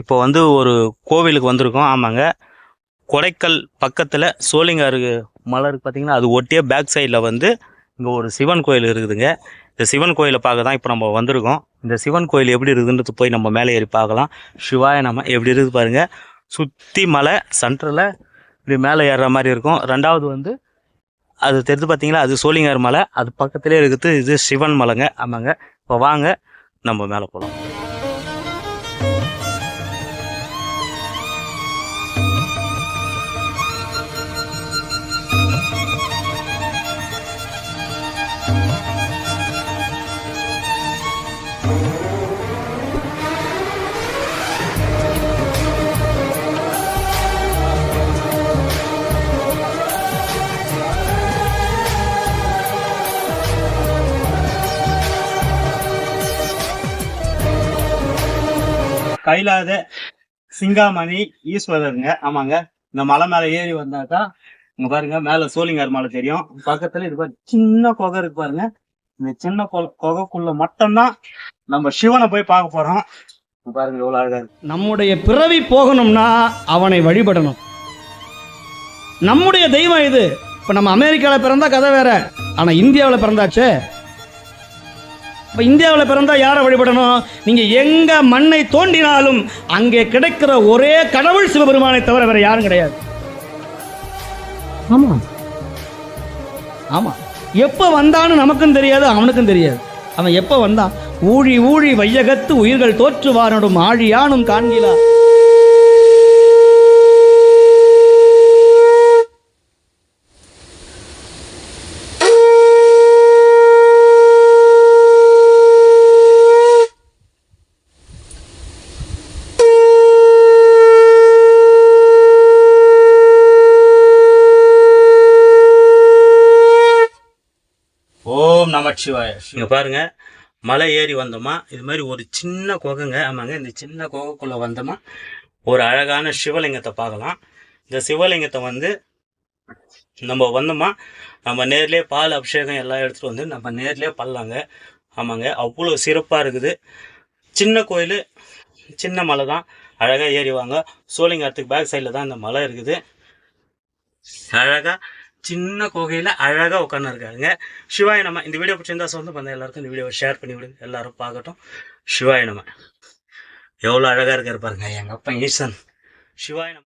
இப்போ வந்து ஒரு கோவிலுக்கு வந்திருக்கோம். ஆமாங்க. கொடைக்கல் பக்கத்தில் சோளிங்காறு மலை இருக்குது பார்த்தீங்கன்னா, அது ஒட்டியே பேக் சைடில் வந்து இங்கே ஒரு சிவன் கோயில் இருக்குதுங்க. இந்த சிவன் கோயிலை பார்க்க தான் இப்போ நம்ம வந்திருக்கோம். இந்த சிவன் கோயில் எப்படி இருக்குதுன்றது போய் நம்ம மேலே ஏறி பார்க்கலாம். சிவாய நம்ம எப்படி இருக்குது பாருங்கள். சுற்றி மலை சென்டரில் இப்படி மேலே ஏறுற மாதிரி இருக்கும். ரெண்டாவது வந்து அது தெரிஞ்சு பார்த்தீங்களா, அது சோளிங்காறு மலை. அது பக்கத்துலேயே இருக்குது இது சிவன் மலைங்க. ஆமாங்க. இப்போ வாங்க நம்ம மேலே போகலாம். கைலாத சிங்காமணி ஈஸ்வரருங்க. ஆமாங்க. இந்த மலை மேலே ஏறி வந்தாக்கா இங்க பாருங்க, மேல சோளிங்காறு மலை தெரியும். பக்கத்துல இது பாருங்க, சின்ன குகை இருக்கு பாருங்க. இந்த சின்ன குகைக்குள்ள மட்டும்தான் நம்ம சிவனை போய் பார்க்க போறோம். பாருங்க எவ்வளவு அழகா இருக்கு. நம்முடைய பிறவி போகணும்னா அவனை வழிபடணும். நம்முடைய தெய்வம் இது. இப்ப நம்ம அமெரிக்காவில் பிறந்தா கதை வேற, ஆனா இந்தியாவில் பிறந்தாச்சே. இப்போ இந்தியாவில் பிறந்தா யாரை வழிபடணும்? நீங்கள் எங்கே மண்ணை தோண்டினாலும் அங்கே கிடைக்கிற ஒரே கடவுள் சிவபெருமானை தவிர வேற யாரும் கிடையாது. ஆமாம் ஆமாம். எப்போ வந்தான்னு நமக்கும் தெரியாது, அவனுக்கும் தெரியாது. அவன் எப்போ வந்தான்? ஊழி ஊழி வையகத்து உயிர்கள் தோற்றுவானும் ஆழியானும் காண்கிலா. நமச்சிவாய. இங்க பாருங்க, மலை ஏறி வந்தோமா, இது மாதிரி ஒரு சின்ன குகைங்க. ஆமாங்க. இந்த சின்ன குகைக்குள்ள வந்தோமா ஒரு அழகான சிவலிங்கத்தை பார்க்கலாம். இந்த சிவலிங்கத்தை வந்து நம்ம வந்தோமா நம்ம நேர்லேயே பால் அபிஷேகம் எல்லாம் எடுத்துகிட்டு வந்து நம்ம நேர்லேயே பண்ணலாங்க. ஆமாங்க. அவ்வளோ சிறப்பாக இருக்குது. சின்ன கோயில், சின்ன மலை தான். அழகாக ஏறி வாங்க. சோளிங்காரத்துக்கு பேக் சைடில் தான் இந்த மலை இருக்குது. அழகாக சின்ன கோகையில் அழகாக உட்காந்து இருக்காருங்க. சிவாய நம்ம. இந்த வீடியோ பிடிச்சிருந்தா சொந்த பண்ண எல்லாருக்கும் இந்த வீடியோவை ஷேர் பண்ணி விடுங்க, எல்லாரும் பார்க்கட்டும். சிவாய நம்ம. எவ்வளோ அழகாக இருக்காரு பாருங்க எங்கள் அப்பா ஈசன். சிவாய நம்ம.